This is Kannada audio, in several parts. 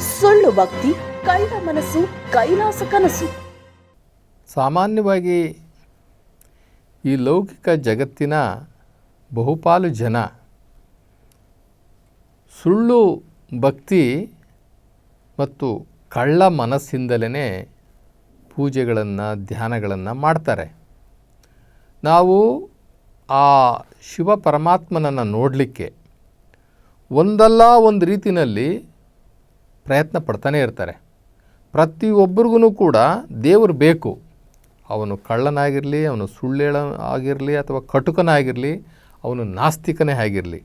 ಸುಳ್ಳು ಭಕ್ತಿ, ಕಳ್ಳ ಮನಸ್ಸು, ಕೈಲಾಸ ಕನಸು. ಸಾಮಾನ್ಯವಾಗಿ ಈ ಲೌಕಿಕ ಜಗತ್ತಿನ ಬಹುಪಾಲು ಜನ ಸುಳ್ಳು ಭಕ್ತಿ ಮತ್ತು ಕಳ್ಳ ಮನಸ್ಸಿಂದಲೇ ಪೂಜೆಗಳನ್ನು ಧ್ಯಾನಗಳನ್ನು ಮಾಡ್ತಾರೆ. ನಾವು ಆ ಶಿವ ಪರಮಾತ್ಮನನ್ನು ನೋಡಲಿಕ್ಕೆ ಒಂದಲ್ಲ ಒಂದು ರೀತಿಯಲ್ಲಿ ಪ್ರಯತ್ನ ಪಡ್ತಾನೆ ಇರ್ತಾರೆ. ಪ್ರತಿಯೊಬ್ಬರಿಗೂ ಕೂಡ ದೇವರು ಬೇಕು. ಅವನು ಕಳ್ಳನಾಗಿರಲಿ, ಅವನು ಸುಳ್ಳೇಳ ಆಗಿರಲಿ, ಅಥವಾ ಕಟುಕನಾಗಿರಲಿ, ಅವನು ನಾಸ್ತಿಕನೇ ಆಗಿರಲಿ,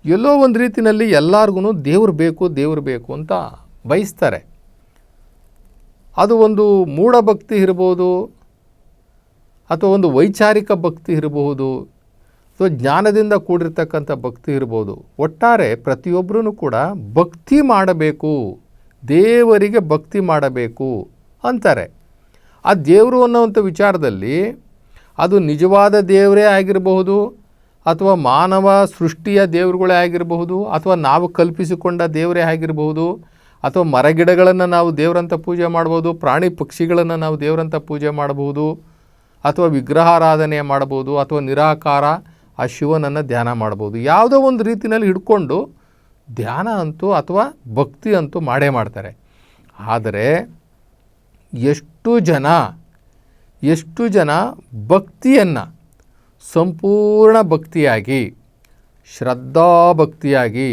ಎಲ್ಲೋ ಒಂದು ರೀತಿಯಲ್ಲಿ ಎಲ್ಲರಿಗೂ ದೇವರು ಬೇಕು ಅಂತ ಬಯಸ್ತಾರೆ. ಅದು ಒಂದು ಮೂಢಭಕ್ತಿ ಇರ್ಬೋದು, ಅಥವಾ ಒಂದು ವೈಚಾರಿಕ ಭಕ್ತಿ ಇರಬಹುದು, ಅಥವಾ ಜ್ಞಾನದಿಂದ ಕೂಡಿರ್ತಕ್ಕಂಥ ಭಕ್ತಿ ಇರ್ಬೋದು. ಒಟ್ಟಾರೆ ಪ್ರತಿಯೊಬ್ಬರೂ ಕೂಡ ಭಕ್ತಿ ಮಾಡಬೇಕು, ದೇವರಿಗೆ ಭಕ್ತಿ ಮಾಡಬೇಕು ಅಂತಾರೆ. ಆ ದೇವರು ಅನ್ನೋವಂಥ ವಿಚಾರದಲ್ಲಿ ಅದು ನಿಜವಾದ ದೇವರೇ ಆಗಿರಬಹುದು, ಅಥವಾ ಮಾನವ ಸೃಷ್ಟಿಯ ದೇವರುಗಳೇ ಆಗಿರಬಹುದು, ಅಥವಾ ನಾವು ಕಲ್ಪಿಸಿಕೊಂಡ ದೇವರೇ ಆಗಿರಬಹುದು, ಅಥವಾ ಮರಗಿಡಗಳನ್ನು ನಾವು ದೇವರಂತ ಪೂಜೆ ಮಾಡ್ಬೋದು, ಪ್ರಾಣಿ ಪಕ್ಷಿಗಳನ್ನು ನಾವು ದೇವರಂತ ಪೂಜೆ ಮಾಡಬಹುದು, ಅಥವಾ ವಿಗ್ರಹಾರಾಧನೆ ಮಾಡ್ಬೋದು, ಅಥವಾ ನಿರಾಕಾರ ಆ ಶಿವನನ್ನು ಧ್ಯಾನ ಮಾಡ್ಬೋದು. ಯಾವುದೋ ಒಂದು ರೀತಿಯಲ್ಲಿ ಹಿಡ್ಕೊಂಡು ಧ್ಯಾನ ಅಂತೂ ಅಥವಾ ಭಕ್ತಿ ಅಂತೂ ಮಾಡೇ ಮಾಡ್ತಾರೆ. ಆದರೆ ಎಷ್ಟು ಜನ ಭಕ್ತಿಯನ್ನು ಸಂಪೂರ್ಣ ಭಕ್ತಿಯಾಗಿ, ಶ್ರದ್ಧಾಭಕ್ತಿಯಾಗಿ,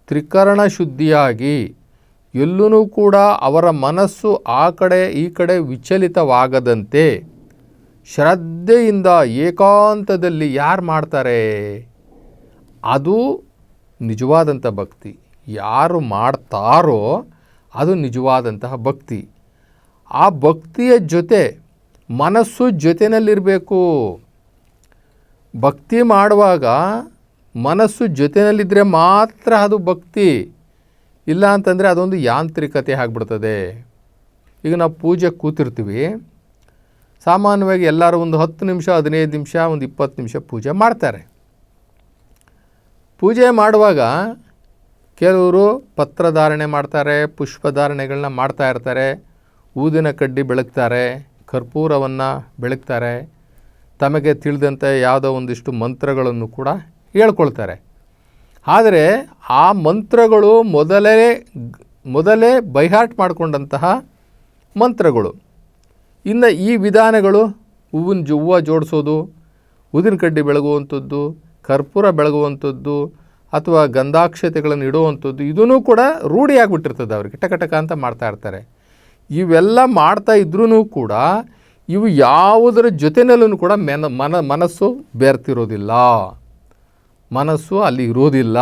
ತ್ರಿಕರಣ ಶುದ್ಧಿಯಾಗಿ, ಎಲ್ಲೂ ಕೂಡ ಅವರ ಮನಸ್ಸು ಆ ಕಡೆ ಈ ಕಡೆ ವಿಚಲಿತವಾಗದಂತೆ ಶ್ರದ್ಧೆಯಿಂದ ಏಕಾಂತದಲ್ಲಿ ಯಾರು ಮಾಡ್ತಾರೆ, ಅದು ನಿಜವಾದಂಥ ಭಕ್ತಿ. ಯಾರು ಮಾಡ್ತಾರೋ ಅದು ನಿಜವಾದಂತಹ ಭಕ್ತಿ. ಆ ಭಕ್ತಿಯ ಜೊತೆ ಮನಸ್ಸು ಜೊತೆಯಲ್ಲಿರಬೇಕು. ಭಕ್ತಿ ಮಾಡುವಾಗ ಮನಸ್ಸು ಜೊತೆಯಲ್ಲಿದ್ದರೆ ಮಾತ್ರ ಅದು ಭಕ್ತಿ. ಇಲ್ಲ ಅಂತಂದರೆ ಅದೊಂದು ಯಾಂತ್ರಿಕತೆ ಆಗಿಬಿಡ್ತದೆ. ಈಗ ನಾವು ಪೂಜೆ ಕೂತಿರ್ತೀವಿ, ಸಾಮಾನ್ಯವಾಗಿ ಎಲ್ಲರೂ ಒಂದು 10 ನಿಮಿಷ, 15 ನಿಮಿಷ, ಒಂದು 20 ನಿಮಿಷ ಪೂಜೆ ಮಾಡ್ತಾರೆ. ಪೂಜೆ ಮಾಡುವಾಗ ಕೆಲವರು ಪತ್ರಧಾರಣೆ ಮಾಡ್ತಾರೆ, ಪುಷ್ಪಧಾರಣೆಗಳನ್ನ ಮಾಡ್ತಾ ಇರ್ತಾರೆ, ಊದಿನ ಕಡ್ಡಿ ಬೆಳಗ್ತಾರೆ, ಕರ್ಪೂರವನ್ನು ಬೆಳಗ್ತಾರೆ, ತಮಗೆ ತಿಳಿದಂತೆ ಯಾವುದೋ ಒಂದಿಷ್ಟು ಮಂತ್ರಗಳನ್ನು ಕೂಡ ಹೇಳ್ಕೊಳ್ತಾರೆ. ಆದರೆ ಆ ಮಂತ್ರಗಳು ಮೊದಲೇ ಬೈಹಾಟ್ ಮಾಡಿಕೊಂಡಂತಹ ಮಂತ್ರಗಳು. ಇನ್ನು ಈ ವಿಧಾನಗಳು ಹೂವು ಜೋಡಿಸೋದು, ಊದಿನ ಕಡ್ಡಿ ಬೆಳಗುವಂಥದ್ದು, ಕರ್ಪೂರ ಬೆಳಗುವಂಥದ್ದು, ಅಥವಾ ಗಂಧಾಕ್ಷತೆಗಳನ್ನು ಇಡುವಂಥದ್ದು, ಇದೂ ಕೂಡ ರೂಢಿಯಾಗಿಬಿಟ್ಟಿರ್ತದೆ. ಅವ್ರಿಗೆ ಟಕ ಅಂತ ಮಾಡ್ತಾ ಇರ್ತಾರೆ. ಇವೆಲ್ಲ ಮಾಡ್ತಾ ಇದ್ರೂ ಕೂಡ ಇವು ಯಾವುದರ ಜೊತೆಯಲ್ಲೂ ಕೂಡ ಮನಸ್ಸು ಬೆರ್ತಿರೋದಿಲ್ಲ, ಮನಸ್ಸು ಅಲ್ಲಿ ಇರೋದಿಲ್ಲ.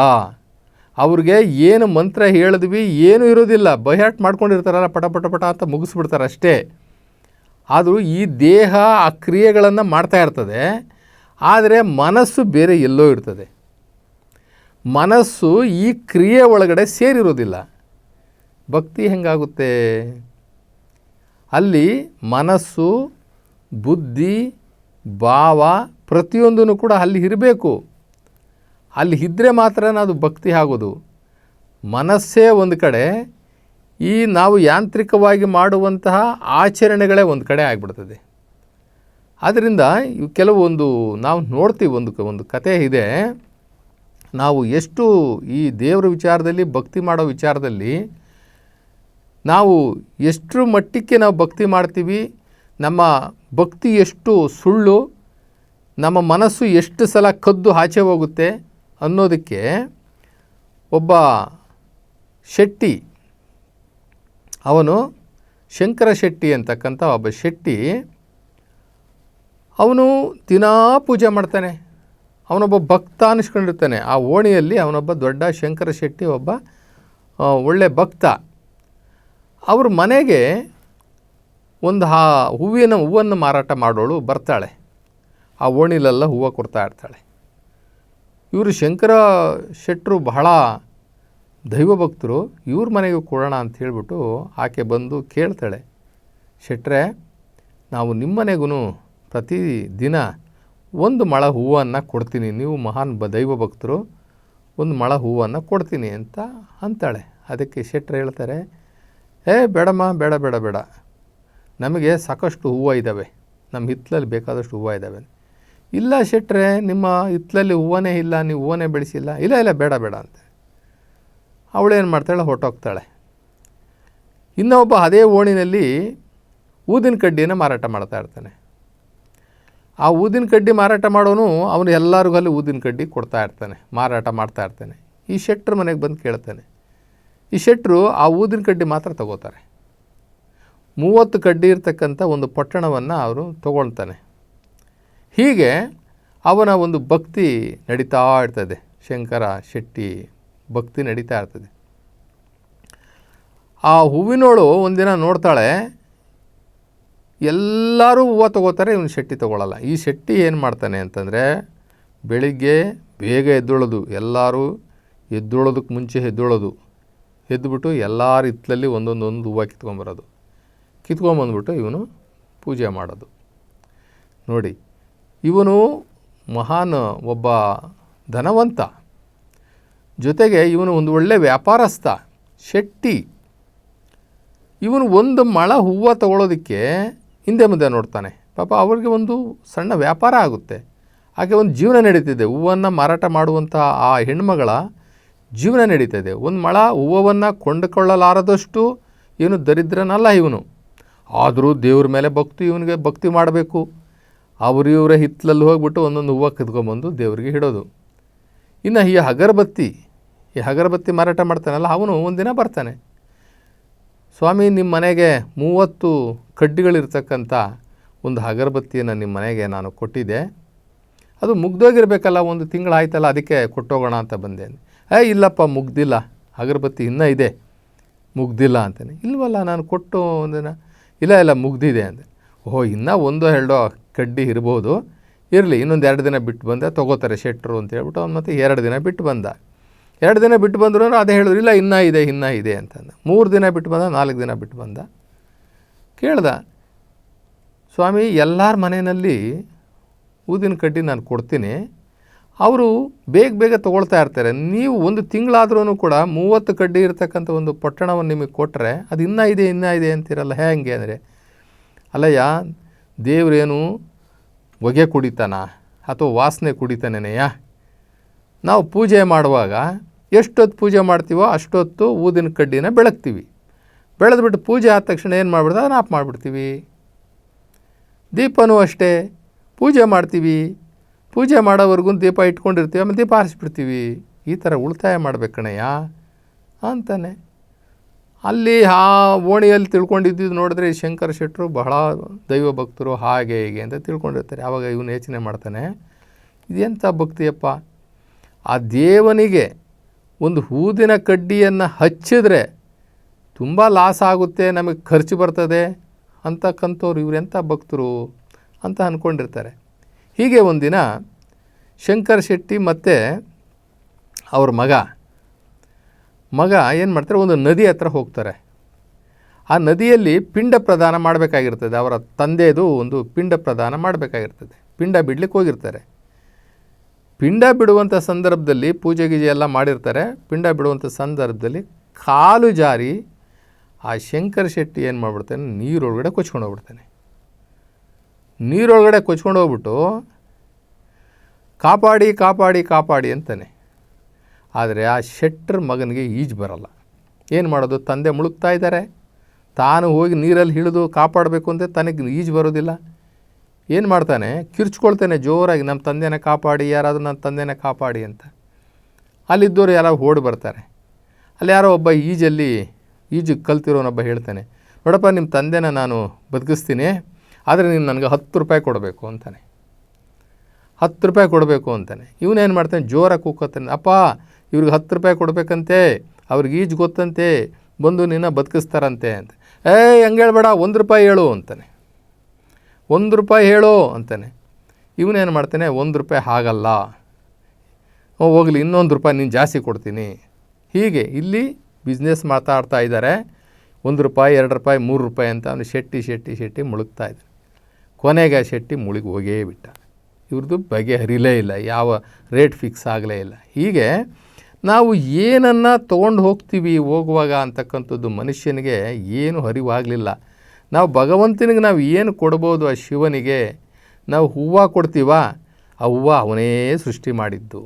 ಅವ್ರಿಗೆ ಏನು ಮಂತ್ರ ಹೇಳಿದ್ವಿ ಏನೂ ಇರೋದಿಲ್ಲ, ಬೈಹಾಟ್ ಮಾಡ್ಕೊಂಡಿರ್ತಾರಲ್ಲ, ಪಟ ಅಂತ ಮುಗಿಸ್ಬಿಡ್ತಾರೆ ಅಷ್ಟೇ. ಆದರೂ ಈ ದೇಹ ಆ ಕ್ರಿಯೆಗಳನ್ನು ಮಾಡ್ತಾ ಇರ್ತದೆ, ಆದರೆ ಮನಸ್ಸು ಬೇರೆ ಎಲ್ಲೋ ಇರ್ತದೆ. ಮನಸ್ಸು ಈ ಕ್ರಿಯೆ ಒಳಗಡೆ ಸೇರಿರೋದಿಲ್ಲ. ಭಕ್ತಿ ಹೆಂಗಾಗುತ್ತೆ? ಅಲ್ಲಿ ಮನಸ್ಸು, ಬುದ್ಧಿ, ಭಾವ ಪ್ರತಿಯೊಂದೂ ಕೂಡ ಅಲ್ಲಿ ಇರಬೇಕು. ಅಲ್ಲಿ ಇದ್ದರೆ ಮಾತ್ರ ಅದು ಭಕ್ತಿ ಆಗೋದು. ಮನಸ್ಸೇ ಒಂದು ಕಡೆ, ಈ ನಾವು ಯಾಂತ್ರಿಕವಾಗಿ ಮಾಡುವಂತಹ ಆಚರಣೆಗಳೇ ಒಂದು ಕಡೆ ಆಗಿಬಿಡ್ತದೆ. ಆದ್ದರಿಂದ ಕೆಲವೊಂದು ನಾವು ನೋಡ್ತೀವಿ, ಒಂದು ಕತೆ ಇದೆ. ನಾವು ಎಷ್ಟು ಈ ದೇವರ ವಿಚಾರದಲ್ಲಿ, ಭಕ್ತಿ ಮಾಡೋ ವಿಚಾರದಲ್ಲಿ ನಾವು ಎಷ್ಟರ ಮಟ್ಟಕ್ಕೆ ನಾವು ಭಕ್ತಿ ಮಾಡ್ತೀವಿ, ನಮ್ಮ ಭಕ್ತಿ ಎಷ್ಟು ಸುಳ್ಳು, ನಮ್ಮ ಮನಸ್ಸು ಎಷ್ಟು ಸಲ ಕದ್ದು ಆಚೆ ಹೋಗುತ್ತೆ ಅನ್ನೋದಕ್ಕೆ ಒಬ್ಬ ಶೆಟ್ಟಿ, ಅವನು ಶಂಕರ ಶೆಟ್ಟಿ ಅಂತಕ್ಕಂಥ ಒಬ್ಬ ಶೆಟ್ಟಿ, ಅವನು ದಿನಾ ಪೂಜೆ ಮಾಡ್ತಾನೆ. ಅವನೊಬ್ಬ ಭಕ್ತ ಅನ್ನಿಸ್ಕೊಂಡಿರ್ತಾನೆ. ಆ ಓಣಿಯಲ್ಲಿ ಅವನೊಬ್ಬ ದೊಡ್ಡ ಶಂಕರ ಶೆಟ್ಟಿ, ಒಬ್ಬ ಒಳ್ಳೆ ಭಕ್ತ. ಅವ್ರ ಮನೆಗೆ ಒಂದು ಹೂವನ್ನು ಮಾರಾಟ ಮಾಡೋಳು ಬರ್ತಾಳೆ. ಆ ಓಣಿಲೆಲ್ಲ ಹೂವು ಕೊಡ್ತಾ ಇರ್ತಾಳೆ. ಇವರು ಶಂಕರ ಶೆಟ್ಟರು ಬಹಳ ದೈವಭಕ್ತರು, ಇವ್ರ ಮನೆಗೆ ಕೊಡೋಣ ಅಂತ ಹೇಳಿಬಿಟ್ಟು ಆಕೆ ಬಂದು ಕೇಳ್ತಾಳೆ, ಶೆಟ್ರೆ, ನಾವು ನಿಮ್ಮ ಮನೆಗೂ ಪ್ರತಿದಿನ ಒಂದು ಮೊಳ ಹೂವನ್ನು ಕೊಡ್ತೀನಿ, ನೀವು ಮಹಾನ್ ದೈವಭಕ್ತರು, ಒಂದು ಮೊಳ ಹೂವನ್ನು ಕೊಡ್ತೀನಿ ಅಂತ ಅಂತಾಳೆ. ಅದಕ್ಕೆ ಶೆಟ್ರು ಹೇಳ್ತಾರೆ, ಬೇಡಮ್ಮ, ಬೇಡ ಬೇಡ ಬೇಡ, ನಮಗೆ ಸಾಕಷ್ಟು ಹೂವು ಇದ್ದಾವೆ, ನಮ್ಮ ಹಿತ್ತಲಲ್ಲಿ ಬೇಕಾದಷ್ಟು ಹೂವು ಇದ್ದಾವೆ. ಇಲ್ಲ ಶೆಟ್ರೆ, ನಿಮ್ಮ ಹಿತ್ತಲಲ್ಲಿ ಹೂವನೇ ಇಲ್ಲ, ನೀವು ಹೂವನೇ ಬೆಳೆಸಿಲ್ಲ. ಇಲ್ಲ ಇಲ್ಲ, ಬೇಡ ಬೇಡ ಅಂತ ಅವಳೇನು ಮಾಡ್ತಾಳೆ, ಹೊರಟೋಗ್ತಾಳೆ. ಇನ್ನೊಬ್ಬ ಅದೇ ಓಣಿನಲ್ಲಿ ಊದಿನ ಕಡ್ಡಿಯನ್ನು ಮಾರಾಟ ಮಾಡ್ತಾ ಇರ್ತಾನೆ. ಆ ಊದಿನ ಕಡ್ಡಿ ಮಾರಾಟ ಮಾಡೋನು ಅವನು ಎಲ್ಲರಿಗೂ ಅಲ್ಲಿ ಊದಿನ ಕಡ್ಡಿ ಕೊಡ್ತಾ ಇರ್ತಾನೆ, ಮಾರಾಟ ಮಾಡ್ತಾ ಇರ್ತಾನೆ. ಈ ಶೆಟ್ರು ಮನೆಗೆ ಬಂದು ಕೇಳ್ತಾನೆ. ಈ ಶೆಟ್ರು ಆ ಊದಿನ ಕಡ್ಡಿ ಮಾತ್ರ ತಗೋತಾರೆ. 30 ಕಡ್ಡಿ ಇರ್ತಕ್ಕಂಥ ಒಂದು ಪೊಟ್ಟಣವನ್ನು ಅವರು ತಗೊಳ್ತಾನೆ. ಹೀಗೆ ಅವನ ಒಂದು ಭಕ್ತಿ ನಡೀತಾ ಇರ್ತದೆ, ಶಂಕರ ಶೆಟ್ಟಿ ಭಕ್ತಿ ನಡೀತಾ ಇರ್ತದೆ. ಆ ಹೂವಿನೋಳು ಒಂದಿನ ನೋಡ್ತಾಳೆ, ಎಲ್ಲರೂ ಹೂವು ತೊಗೋತಾರೆ, ಇವನು ಶೆಟ್ಟಿ ತೊಗೊಳ್ಳಲ್ಲ. ಈ ಶೆಟ್ಟಿ ಏನು ಮಾಡ್ತಾನೆ ಅಂತಂದರೆ, ಬೆಳಿಗ್ಗೆ ಬೇಗ ಎದ್ದೊಳೋದು, ಎಲ್ಲರೂ ಎದ್ದೊಳೋದಕ್ಕೆ ಮುಂಚೆ ಎದ್ದುಬಿಟ್ಟು ಎಲ್ಲರ ಹಿತ್ತಲಲ್ಲಿ ಒಂದೊಂದು ಹೂವು ಕಿತ್ಕೊಂಬಂದ್ಬಿಟ್ಟು ಇವನು ಪೂಜೆ ಮಾಡೋದು. ನೋಡಿ, ಇವನು ಮಹಾನ್ ಒಬ್ಬ ಧನವಂತ, ಜೊತೆಗೆ ಇವನು ಒಂದು ಒಳ್ಳೆ ವ್ಯಾಪಾರಸ್ಥ ಶೆಟ್ಟಿ. ಇವನು ಒಂದು ಮೊಳ ಹೂವು ತಗೊಳ್ಳೋದಕ್ಕೆ ಹಿಂದೆ ಮುಂದೆ ನೋಡ್ತಾನೆ. ಪಾಪ ಅವ್ರಿಗೆ ಒಂದು ಸಣ್ಣ ವ್ಯಾಪಾರ ಆಗುತ್ತೆ, ಆಕೆ ಒಂದು ಜೀವನ ನಡೀತಿದೆ. ಹೂವನ್ನು ಮಾರಾಟ ಮಾಡುವಂಥ ಆ ಹೆಣ್ಮಗಳ ಜೀವನ ನಡೀತದೆ. ಒಂದು ಮೊಳ ಹೂವನ್ನು ಕೊಂಡುಕೊಳ್ಳಲಾರದಷ್ಟು ಇವನು ದರಿದ್ರನಲ್ಲ ಇವನು. ಆದರೂ ದೇವ್ರ ಮೇಲೆ ಇವನಿಗೆ ಭಕ್ತಿ ಮಾಡಬೇಕು. ಇವರ ಹಿತ್ತಲಲ್ಲಿ ಹೋಗ್ಬಿಟ್ಟು ಒಂದೊಂದು ಹೂವು ಕಿತ್ಕೊಂಬಂದು ದೇವರಿಗೆ ಇಡೋದು. ಇನ್ನು ಈ ಅಗರಬತ್ತಿ ಮಾರಾಟ ಮಾಡ್ತಾನಲ್ಲ, ಅವನು ಒಂದಿನ ಬರ್ತಾನೆ. ಸ್ವಾಮಿ, ನಿಮ್ಮ ಮನೆಗೆ 30 ಕಡ್ಡಿಗಳಿರ್ತಕ್ಕಂಥ ಒಂದು ಅಗರಬತ್ತಿಯನ್ನು ನಿಮ್ಮ ಮನೆಗೆ ನಾನು ಕೊಟ್ಟಿದ್ದೆ, ಅದು ಮುಗ್ದೋಗಿರಬೇಕಲ್ಲ, 1 ತಿಂಗಳಾಯ್ತಲ್ಲ, ಅದಕ್ಕೆ ಕೊಟ್ಟೋಗೋಣ ಅಂತ ಬಂದೆ. ಇಲ್ಲಪ್ಪ, ಮುಗ್ದಿಲ್ಲ, ಅಗರಬತ್ತಿ ಇನ್ನೂ ಇದೆ, ಮುಗ್ದಿಲ್ಲ ಅಂತಾನೆ. ಇಲ್ವಲ್ಲ, ನಾನು ಕೊಟ್ಟು ಒಂದಿನ. ಇಲ್ಲ ಇಲ್ಲ, ಮುಗ್ದಿದೆ ಅಂದೆ. ಇನ್ನೂ 1-2 ಕಡ್ಡಿ ಇರ್ಬೋದು, ಇರಲಿ, ಇನ್ನೊಂದು 2 ದಿನ ಬಿಟ್ಟು ಬಂದೆ, ತೊಗೋತಾರೆ ಶೆಟ್ರು ಅಂತ ಹೇಳ್ಬಿಟ್ಟು ಅವ್ನು ಮತ್ತೆ 2 ದಿನ ಬಿಟ್ಟು ಬಂದ. 2 ದಿನ ಬಿಟ್ಟು ಬಂದ್ರು ಅದೇ ಹೇಳಿದ್ರು, ಇಲ್ಲ ಇನ್ನೂ ಇದೆ ಅಂತಂದ. 3 ದಿನ ಬಿಟ್ಟು ಬಂದ, 4 ದಿನ ಬಿಟ್ಟು ಬಂದ. ಕೇಳ್ದ, ಸ್ವಾಮಿ, ಎಲ್ಲರ ಮನೆಯಲ್ಲಿ ಊದಿನ ಕಡ್ಡಿ ನಾನು ಕೊಡ್ತೀನಿ, ಅವರು ಬೇಗ ತೊಗೊಳ್ತಾ ಇರ್ತಾರೆ. ನೀವು 1 ತಿಂಗಳಾದ್ರೂ ಕೂಡ 30 ಕಡ್ಡಿ ಇರ್ತಕ್ಕಂಥ ಒಂದು ಪೊಟ್ಟಣವನ್ನು ನಿಮಗೆ ಕೊಟ್ಟರೆ ಅದು ಇನ್ನೂ ಇದೆ ಅಂತೀರಲ್ಲ, ಹೇಗೆ ಅಂದರೆ, ಅಲ್ಲಯ್ಯ, ದೇವರೇನು ಹೊಗೆ ಕುಡಿತಾನ ಅಥವಾ ವಾಸನೆ ಕುಡಿತಾನೇನೆಯ? ನಾವು ಪೂಜೆ ಮಾಡುವಾಗ ಎಷ್ಟೊತ್ತು ಪೂಜೆ ಮಾಡ್ತೀವೋ ಅಷ್ಟೊತ್ತು ಊದಿನ ಕಡ್ಡಿನ ಬೆಳಗ್ತೀವಿ. ಬೆಳೆದ್ಬಿಟ್ಟು ಪೂಜೆ ಆದ ತಕ್ಷಣ ಏನು ಮಾಡಿಬಿಡ್ದು, ಅದನ್ನು ಆಫ್ ಮಾಡಿಬಿಡ್ತೀವಿ. ದೀಪನೂ ಅಷ್ಟೇ, ಪೂಜೆ ಮಾಡ್ತೀವಿ, ಪೂಜೆ ಮಾಡೋವರೆಗೂ ದೀಪ ಇಟ್ಕೊಂಡಿರ್ತೀವಿ, ಆಮೇಲೆ ದೀಪ ಆರಿಸ್ಬಿಡ್ತೀವಿ. ಈ ಥರ ಉಳಿತಾಯ ಮಾಡ್ಬೇಕಣಯ್ಯ ಅಂತಾನೆ. ಅಲ್ಲಿ ಆ ಓಣಿಯಲ್ಲಿ ತಿಳ್ಕೊಂಡಿದ್ದು ನೋಡಿದ್ರೆ ಈ ಶಂಕರ ಶೆಟ್ಟರು ಬಹಳ ದೈವ ಭಕ್ತರು, ಹಾಗೆ ಹೀಗೆ ಅಂತ ತಿಳ್ಕೊಂಡಿರ್ತಾರೆ. ಆವಾಗ ಇವನು ಯೋಚನೆ ಮಾಡ್ತಾನೆ, ಇದೆಂಥ ಭಕ್ತಿಯಪ್ಪ, ಆ ದೇವನಿಗೆ ಒಂದು ಊದಿನ ಕಡ್ಡಿಯನ್ನು ಹಚ್ಚಿದ್ರೆ ತುಂಬ ಲಾಸ್ ಆಗುತ್ತೆ, ನಮಗೆ ಖರ್ಚು ಬರ್ತದೆ ಅಂತಕ್ಕಂಥವ್ರು ಇವರೆಂಥ ಭಕ್ತರು ಅಂತ ಅಂದ್ಕೊಂಡಿರ್ತಾರೆ. ಹೀಗೆ ಒಂದಿನ ಶಂಕರ ಶೆಟ್ಟಿ ಮತ್ತು ಅವ್ರ ಮಗ ಏನು ಮಾಡ್ತಾರೆ, ಒಂದು ನದಿ ಹತ್ರ ಹೋಗ್ತಾರೆ. ಆ ನದಿಯಲ್ಲಿ ಪಿಂಡ ಪ್ರದಾನ ಮಾಡಬೇಕಾಗಿರ್ತದೆ. ಅವರ ತಂದೆದು ಒಂದು ಪಿಂಡ ಪ್ರದಾನ ಮಾಡಬೇಕಾಗಿರ್ತದೆ. ಪಿಂಡ ಬಿಡ್ಲಿಕ್ಕೆ ಹೋಗಿರ್ತಾರೆ. ಪಿಂಡ ಬಿಡುವಂಥ ಸಂದರ್ಭದಲ್ಲಿ ಪೂಜೆ ಗೀಜೆ ಎಲ್ಲ ಮಾಡಿರ್ತಾರೆ. ಪಿಂಡ ಬಿಡುವಂಥ ಸಂದರ್ಭದಲ್ಲಿ ಕಾಲು ಜಾರಿ ಆ ಶಂಕರ ಶೆಟ್ಟಿ ಏನು ಮಾಡಿಬಿಡ್ತಾನೆ, ನೀರೊಳಗಡೆ ಕೊಚ್ಕೊಂಡು ಹೋಗ್ಬಿಡ್ತಾನೆ. ನೀರೊಳಗಡೆ ಕೊಚ್ಕೊಂಡು ಹೋಗ್ಬಿಟ್ಟು ಕಾಪಾಡಿ ಕಾಪಾಡಿ ಕಾಪಾಡಿ ಅಂತಾನೆ. ಆದರೆ ಆ ಶೆಟ್ರ ಮಗನಿಗೆ ಈಜು ಬರಲ್ಲ. ಏನು ಮಾಡೋದು, ತಂದೆ ಮುಳುಗ್ತಾ ಇದ್ದಾರೆ, ತಾನು ಹೋಗಿ ನೀರಲ್ಲಿ ಹಿಡಿದು ಕಾಪಾಡಬೇಕು ಅಂತ ತನಗೆ ಈಜು ಬರೋದಿಲ್ಲ. ಏನು ಮಾಡ್ತಾನೆ, ಕಿರ್ಚ್ಕೊಳ್ತಾನೆ ಜೋರಾಗಿ, ನಮ್ಮ ತಂದೆನ ಕಾಪಾಡಿ, ಯಾರಾದರೂ ನನ್ನ ತಂದೆನ ಕಾಪಾಡಿ ಅಂತ. ಅಲ್ಲಿದ್ದವರು ಯಾರೋ ಓಡಿ ಬರ್ತಾರೆ. ಅಲ್ಲಿ ಯಾರೋ ಒಬ್ಬ ಈಜು ಕಲ್ತಿರೋನೊಬ್ಬ ಹೇಳ್ತಾನೆ, ನೋಡಪ್ಪ, ನಿಮ್ಮ ತಂದೆನ ನಾನು ಬದುಕಿಸ್ತೀನಿ, ಆದರೆ ನೀನು ನನಗೆ 10 ರೂಪಾಯಿ ಕೊಡಬೇಕು ಅಂತಾನೆ. 10 ರೂಪಾಯಿ ಕೊಡಬೇಕು ಅಂತಾನೆ. ಇವನೇನು ಮಾಡ್ತಾನೆ, ಜೋರಾಗಿ ಕೂಗ್ತಾನೆ, ಅಪ್ಪ, ಇವ್ರಿಗೆ 10 ರೂಪಾಯಿ ಕೊಡಬೇಕಂತೆ, ಅವ್ರಿಗೆ ಈಜು ಗೊತ್ತಂತೆ, ಬಂದು ನಿನ್ನ ಬದುಕಿಸ್ತಾರಂತೆ ಅಂತ. ಹಂಗೆ ಹೇಳ್ಬೇಡ, 1 ರೂಪಾಯಿ ಹೇಳು ಅಂತಾನೆ. 1 ರೂಪಾಯಿ ಹೇಳು ಅಂತಾನೆ. ಇವನೇನು ಮಾಡ್ತಾನೆ, 1 ರೂಪಾಯಿ ಆಗಲ್ಲ, ಹೋಗಲಿ, ಇನ್ನೊಂದು ರೂಪಾಯಿ ನೀನು ಜಾಸ್ತಿ ಕೊಡ್ತೀನಿ. ಹೀಗೆ ಇಲ್ಲಿ ಬಿಸ್ನೆಸ್ ಮಾತಾಡ್ತಾ ಇದ್ದಾರೆ. 1 ರೂಪಾಯಿ, 2 ರೂಪಾಯಿ, 3 ರೂಪಾಯಿ ಅಂತ ಅವನು ಶೆಟ್ಟಿ ಮುಳುಗ್ತಾ ಇದ್ದಾನೆ. ಕೊನೆಗೆ ಆ ಶೆಟ್ಟಿ ಮುಳುಗಿ ಹೋಗೇ ಬಿಟ್ಟ. ಇವ್ರದ್ದು ಬಗೆ ಹರಿಲೇ ಇಲ್ಲ, ಯಾವ ರೇಟ್ ಫಿಕ್ಸ್ ಆಗಲೇ ಇಲ್ಲ. ಹೀಗೆ ನಾವು ಏನನ್ನು ತೊಗೊಂಡು ಹೋಗ್ತೀವಿ ಹೋಗುವಾಗ ಅಂತಕ್ಕಂಥದ್ದು ಮನುಷ್ಯನಿಗೆ ಏನು ಅರಿವಾಗಲಿಲ್ಲ. ನಾವು ಭಗವಂತನಿಗೆ ನಾವು ಏನು ಕೊಡ್ಬೋದು, ಆ ಶಿವನಿಗೆ ನಾವು ಹೂವು ಕೊಡ್ತೀವ, ಆ ಹೂವು ಅವನೇ ಸೃಷ್ಟಿ ಮಾಡಿದ್ದು.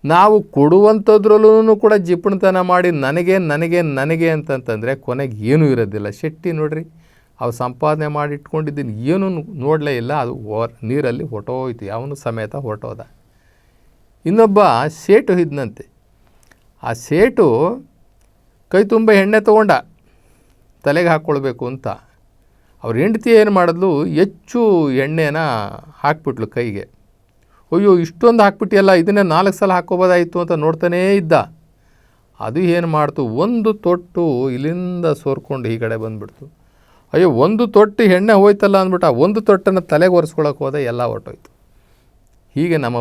ನಾವು ಕೊಡುವಂಥದ್ರಲ್ಲೂ ಕೂಡ ಜಿಪುಣತನ ಮಾಡಿ ನನಗೆ ನನಗೆ ನನಗೆ ಅಂತಂತಂದರೆ ಕೊನೆಗೆ ಏನೂ ಇರೋದಿಲ್ಲ. ಶೆಟ್ಟಿ ನೋಡ್ರಿ, ಅವು ಸಂಪಾದನೆ ಮಾಡಿ ಇಟ್ಕೊಂಡಿದ್ದೀನಿ, ಏನೂ ನೋಡಲೇ ಇಲ್ಲ, ಅದು ನೀರಲ್ಲಿ ಹೊಟ್ಟೋಯ್ತು, ಅವನು ಸಮೇತ ಹೊರಟೋದ. ಇನ್ನೊಬ್ಬ ಸೇಟು ಇದ್ದಂತೆ. ಆ ಸೇಟು ಕೈ ತುಂಬ ಎಣ್ಣೆ ತೊಗೊಂಡ ತಲೆಗೆ ಹಾಕ್ಕೊಳ್ಬೇಕು ಅಂತ. ಅವ್ರ ಹೆಂಡತಿ ಏನು ಮಾಡಿದ್ಲು, ಹೆಚ್ಚು ಎಣ್ಣೆನ ಹಾಕ್ಬಿಟ್ಲು ಕೈಗೆ. ಅಯ್ಯೋ ಇಷ್ಟೊಂದು ಹಾಕ್ಬಿಟ್ಟಿಯಲ್ಲ, ಇದನ್ನೇ 4 ಸಲ ಹಾಕ್ಕೋಬೋದಾಯಿತು ಅಂತ ನೋಡ್ತಾನೇ ಇದ್ದ. ಅದು ಏನು ಮಾಡ್ತು, ಒಂದು ತೊಟ್ಟು ಇಲ್ಲಿಂದ ಸೋರ್ಕೊಂಡು ಈ ಕಡೆ ಬಂದುಬಿಡ್ತು. ಅಯ್ಯೋ ಒಂದು ತೊಟ್ಟು ಎಣ್ಣೆ ಹೋಯ್ತಲ್ಲ ಅಂದ್ಬಿಟ್ಟು ಆ ಒಂದು ತೊಟ್ಟನ್ನು ತಲೆಗೆ ಒರೆಸ್ಕೊಳಕ್ಕೆ ಹೋದ, ಎಲ್ಲ ಹೊರಟೋಯ್ತು. ಹೀಗೆ ನಮ್ಮ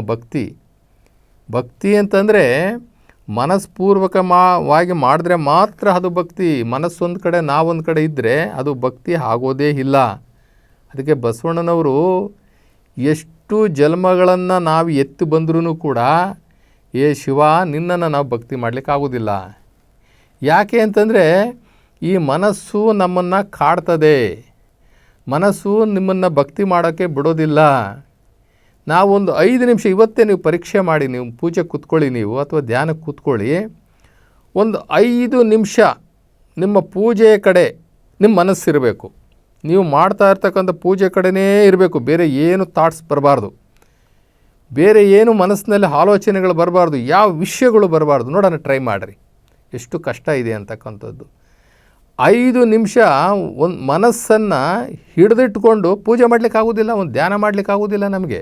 ಭಕ್ತಿ ಅಂತಂದರೆ ಮನಸ್ಪೂರ್ವಕವಾಗಿ ಮಾಡಿದ್ರೆ ಮಾತ್ರ ಅದು ಭಕ್ತಿ. ಮನಸ್ಸೊಂದು ಕಡೆ ನಾವೊಂದು ಕಡೆ ಇದ್ದರೆ ಅದು ಭಕ್ತಿ ಆಗೋದೇ ಇಲ್ಲ. ಅದಕ್ಕೆ ಬಸವಣ್ಣನವರು ಎಷ್ಟು ಜನ್ಮಗಳನ್ನು ನಾವು ಎತ್ತು ಬಂದ್ರೂ ಕೂಡ ಏ ಶಿವ ನಿನ್ನನ್ನು ನಾವು ಭಕ್ತಿ ಮಾಡಲಿಕ್ಕಾಗೋದಿಲ್ಲ. ಯಾಕೆ ಅಂತಂದರೆ ಈ ಮನಸ್ಸು ನಮ್ಮನ್ನು ಕಾಡ್ತದೆ, ಮನಸ್ಸು ನಿಮ್ಮನ್ನು ಭಕ್ತಿ ಮಾಡೋಕ್ಕೆ ಬಿಡೋದಿಲ್ಲ. ನಾವೊಂದು 5 ನಿಮಿಷ ಇವತ್ತೇ ನೀವು ಪರೀಕ್ಷೆ ಮಾಡಿ, ನೀವು ಪೂಜೆ ಕೂತ್ಕೊಳ್ಳಿ, ನೀವು ಅಥವಾ ಧ್ಯಾನಕ್ಕೆ ಕೂತ್ಕೊಳ್ಳಿ, ಒಂದು 5 ನಿಮಿಷ ನಿಮ್ಮ ಪೂಜೆಯ ಕಡೆ ನಿಮ್ಮ ಮನಸ್ಸಿರಬೇಕು. ನೀವು ಮಾಡ್ತಾ ಇರ್ತಕ್ಕಂಥ ಪೂಜೆ ಕಡೆನೇ ಇರಬೇಕು, ಬೇರೆ ಏನು ಥಾಟ್ಸ್ ಬರಬಾರ್ದು, ಬೇರೆ ಏನು ಮನಸ್ಸಿನಲ್ಲಿ ಆಲೋಚನೆಗಳು ಬರಬಾರ್ದು, ಯಾವ ವಿಷಯಗಳು ಬರಬಾರ್ದು. ನೋಡೋಣ, ಟ್ರೈ ಮಾಡಿರಿ, ಎಷ್ಟು ಕಷ್ಟ ಇದೆ ಅಂತಕ್ಕಂಥದ್ದು. 5 ನಿಮಿಷ ಒಂದು ಮನಸ್ಸನ್ನು ಹಿಡಿದಿಟ್ಕೊಂಡು ಪೂಜೆ ಮಾಡಲಿಕ್ಕಾಗೋದಿಲ್ಲ, ಒಂದು ಧ್ಯಾನ ಮಾಡಲಿಕ್ಕಾಗೋದಿಲ್ಲ ನಮಗೆ.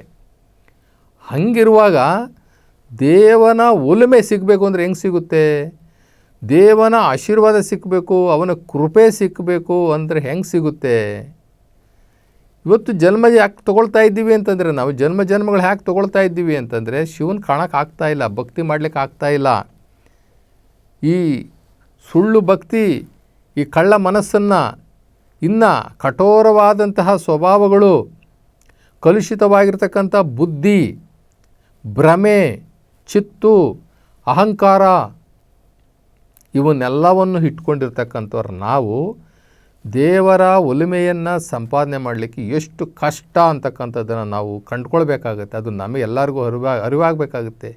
ಹಂಗಿರುವಾಗ ದೇವನ ಒಲುಮೆ ಸಿಗಬೇಕು ಅಂದರೆ ಹೆಂಗೆ ಸಿಗುತ್ತೆ? ದೇವನ ಆಶೀರ್ವಾದ ಸಿಕ್ಕಬೇಕು, ಅವನ ಕೃಪೆ ಸಿಕ್ಕಬೇಕು ಅಂದರೆ ಹೆಂಗೆ ಸಿಗುತ್ತೆ? ಇವತ್ತು ಜನ್ಮ ಯಾಕೆ ತೊಗೊಳ್ತಾ ಇದ್ದೀವಿ ಅಂತಂದರೆ, ನಾವು ಜನ್ಮಗಳು ಯಾಕೆ ತೊಗೊಳ್ತಾ ಇದ್ದೀವಿ ಅಂತಂದರೆ ಶಿವನ ಕಾಣಕ್ಕೆ ಆಗ್ತಾಯಿಲ್ಲ, ಭಕ್ತಿ ಮಾಡಲಿಕ್ಕೆ ಆಗ್ತಾಯಿಲ್ಲ. ಈ ಸುಳ್ಳು ಭಕ್ತಿ, ಈ ಕಳ್ಳ ಮನಸ್ಸನ್ನು, ಇನ್ನು ಕಠೋರವಾದಂತಹ ಸ್ವಭಾವಗಳು, ಕಲುಷಿತವಾಗಿರ್ತಕ್ಕಂಥ ಬುದ್ಧಿ, ಭ್ರಮೆ, ಚಿತ್ತು, ಅಹಂಕಾರ, ಇವನ್ನೆಲ್ಲವನ್ನು ಇಟ್ಕೊಂಡಿರ್ತಕ್ಕಂಥವ್ರು ನಾವು ದೇವರ ಒಲುಮೆಯನ್ನು ಸಂಪಾದನೆ ಮಾಡಲಿಕ್ಕೆ ಎಷ್ಟು ಕಷ್ಟ ಅಂತಕ್ಕಂಥದ್ದನ್ನು ನಾವು ಕಂಡುಕೊಳ್ಬೇಕಾಗತ್ತೆ. ಅದು ನಮಗೆಲ್ಲರಿಗೂ ಅರಿವಾಗಬೇಕಾಗುತ್ತೆ.